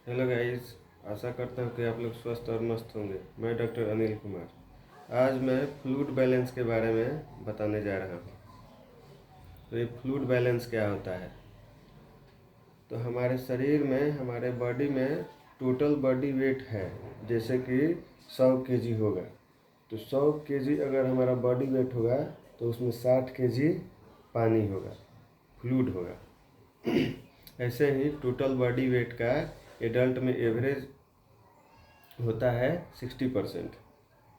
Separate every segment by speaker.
Speaker 1: Hello guys, आशा करता हूँ कि आप लोग स्वस्थ और मस्त होंगे। मैं डॉक्टर अनिल कुमार। आज मैं फ्लूइड बैलेंस के बारे में बताने जा रहा हूँ। तो ये फ्लूइड बैलेंस क्या होता है? तो हमारे शरीर में, हमारे बॉडी में टोटल बॉडी वेट है, जैसे कि 100 केजी होगा। तो 100 केजी अगर हमारा बॉडी वेट होगा तो उसमें 60 केजी पानी होगा, फ्लूइड होगा। ऐसे ही टोटल बॉडी वेट का एडल्ट में एवरेज होता है 60%,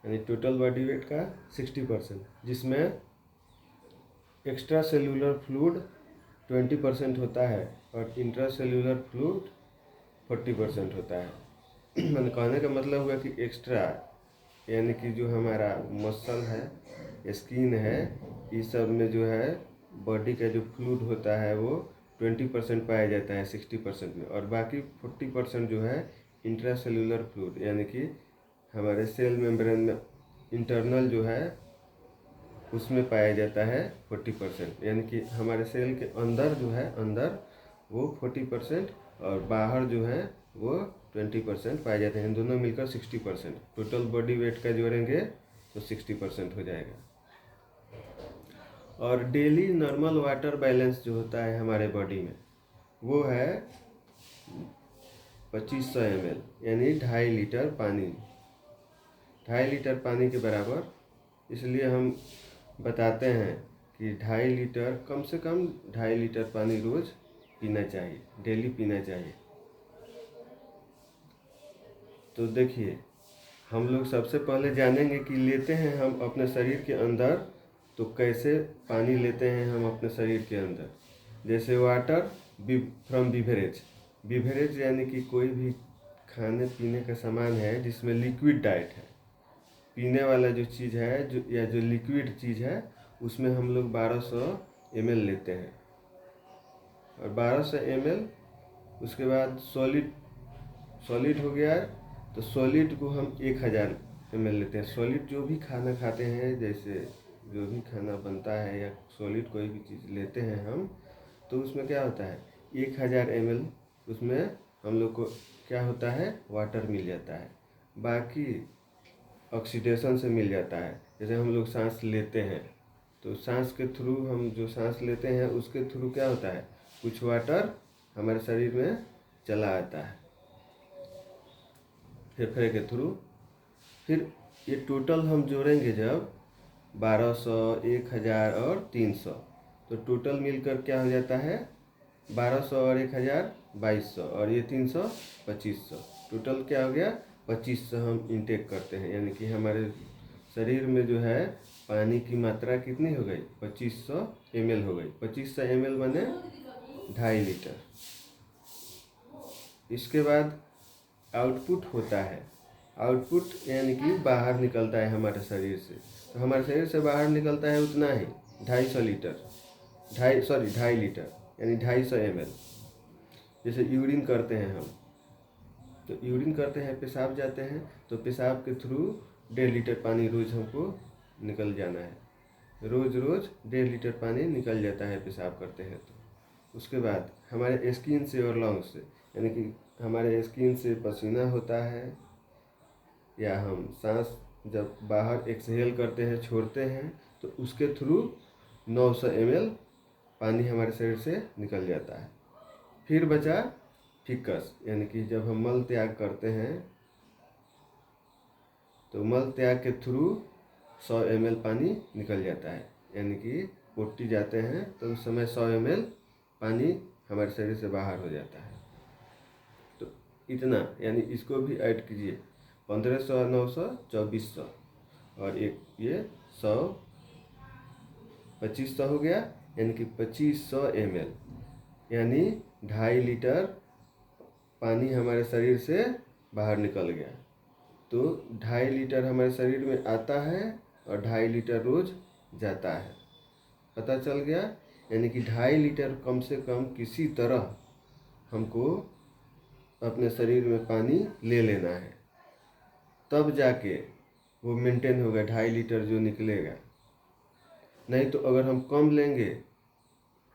Speaker 1: यानी टोटल बॉडी वेट का 60%, जिसमें एक्स्ट्रा सेल्यूलर फ्लूइड 20% होता है और इंट्रा सेल्यूलर फ्लूइड 40% होता है। मैंने कहने का मतलब हुआ कि एक्स्ट्रा यानी कि जो हमारा मसल है, स्किन है, इस सब में जो है बॉडी का जो फ्लूइड होता है वो 20% पाया जाता है 60% में, और बाकी 40% जो है इंट्रा सेल्यूलर फ्लूइड यानी कि हमारे सेल मेम्ब्रेन में इंटरनल जो है उसमें पाया जाता है 40%, यानी कि हमारे सेल के अंदर जो है अंदर वो 40% और बाहर जो है वो 20% पाए जाते हैं। इन दोनों मिलकर 60%, टोटल बॉडी वेट का जोड़ेंगे तो 60% हो जाएगा। और डेली नॉर्मल वाटर बैलेंस जो होता है हमारे बॉडी में वो है 2500 ml, यानी 2.5 लीटर पानी। 2.5 लीटर पानी के बराबर, इसलिए हम बताते हैं कि 2.5 लीटर, कम से कम 2.5 लीटर पानी रोज़ पीना चाहिए, डेली पीना चाहिए। तो देखिए, हम लोग सबसे पहले जानेंगे कि लेते हैं हम अपने शरीर के अंदर तो कैसे पानी लेते हैं हम अपने शरीर के अंदर। जैसे वाटर फ्रॉम बिवरेज। बिवरेज यानी कि कोई भी खाने पीने का सामान है जिसमें लिक्विड डाइट है, पीने वाला जो चीज़ है, जो लिक्विड चीज़ है, उसमें हम लोग 1200 ml लेते हैं। और 1200 ml, उसके बाद सॉलिड हो गया, तो सॉलिड को हम 1000 ml लेते हैं। सॉलिड जो भी खाना खाते हैं, जैसे जो भी खाना बनता है या सॉलिड कोई भी चीज़ लेते हैं हम, तो उसमें क्या होता है 1000 ml उसमें हम लोग को क्या होता है, वाटर मिल जाता है। बाकी ऑक्सीडेशन से मिल जाता है। जैसे हम लोग सांस लेते हैं तो सांस के थ्रू, हम जो सांस लेते हैं उसके थ्रू क्या होता है, कुछ वाटर हमारे शरीर में चला आता है फेफड़े के थ्रू। फिर ये टोटल हम जोड़ेंगे जब 1200, 1000 और 300, तो टोटल मिलकर क्या हो जाता है 1200 और 1000 2200, और ये 300 2500। टोटल क्या हो गया 2500 हम इंटेक करते हैं, यानी कि हमारे शरीर में जो है पानी की मात्रा कितनी हो गई 2500 ml हो गई। 2500 ml बने 2.5 लीटर। इसके बाद आउटपुट होता है। आउटपुट यानी कि बाहर निकलता है हमारे शरीर से। तो हमारे शरीर से बाहर निकलता है उतना ही 250 लीटर, 2.5 लीटर यानी 250 ml। जैसे यूरिन करते हैं हम, तो यूरिन करते हैं, पेशाब जाते हैं, तो पेशाब के थ्रू 1.5 लीटर पानी रोज़ हमको निकल जाना है। रोज़ 1.5 लीटर पानी निकल जाता है पेशाब करते हैं तो। उसके बाद हमारे स्किन से और लंग्स से, यानी कि हमारे स्किन से पसीना होता है, या हम सांस जब बाहर एक्सहेल करते हैं, छोड़ते हैं, तो उसके थ्रू 900 ml पानी हमारे शरीर से निकल जाता है। फिर बचा फिकस, यानी कि जब हम मल त्याग करते हैं तो मल त्याग के थ्रू 100 ml पानी निकल जाता है, यानी कि पोटी जाते हैं तो उस समय 100 ml पानी हमारे शरीर से बाहर हो जाता है। तो इतना, यानी इसको भी ऐड कीजिए, 1500, 900, 2400, और एक ये 100, 2500 हो गया, यानी कि 2500 ml, यानी 2.5 लीटर पानी हमारे शरीर से बाहर निकल गया। तो 2.5 लीटर हमारे शरीर में आता है और 2.5 लीटर रोज़ जाता है। पता चल गया, यानी कि 2.5 लीटर कम से कम किसी तरह हमको अपने शरीर में पानी ले लेना है, तब जाके वो मेंटेन होगा 2.5 लीटर जो निकलेगा। नहीं तो अगर हम कम लेंगे,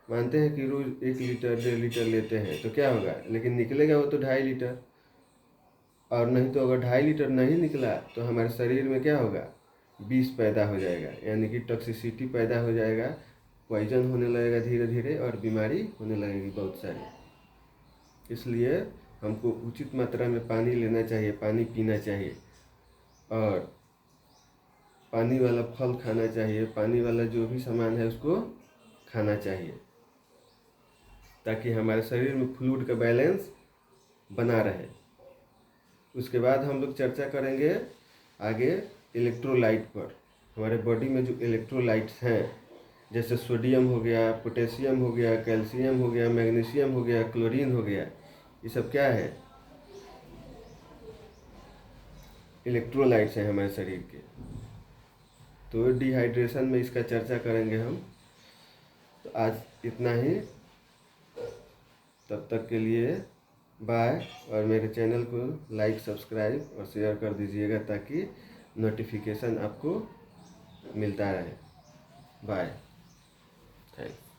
Speaker 1: मानते हैं कि रोज़ 1 लीटर 1.5 लीटर लेते हैं, तो क्या होगा, लेकिन निकलेगा वो तो 2.5 लीटर। और नहीं तो अगर 2.5 लीटर नहीं निकला तो हमारे शरीर में क्या होगा, विष पैदा हो जाएगा, यानी कि टॉक्सिसिटी पैदा हो जाएगा, पॉइजन होने लगेगा धीरे धीरे और बीमारी होने लगेगी बहुत सारी। इसलिए हमको उचित मात्रा में पानी लेना चाहिए, पानी पीना चाहिए और पानी वाला फल खाना चाहिए, पानी वाला जो भी सामान है उसको खाना चाहिए, ताकि हमारे शरीर में फ्लूइड का बैलेंस बना रहे। उसके बाद हम लोग चर्चा करेंगे आगे इलेक्ट्रोलाइट पर। हमारे बॉडी में जो इलेक्ट्रोलाइट्स हैं, जैसे सोडियम हो गया, पोटेशियम हो गया, कैल्शियम हो गया, मैग्नीशियम हो गया, क्लोरीन हो गया, ये सब क्या है, इलेक्ट्रोलाइट्स हैं हमारे शरीर के। तो डिहाइड्रेशन में इसका चर्चा करेंगे हम। तो आज इतना ही, तब तक के लिए बाय। और मेरे चैनल को लाइक, सब्सक्राइब और शेयर कर दीजिएगा ताकि नोटिफिकेशन आपको मिलता रहे। Bye, thanks.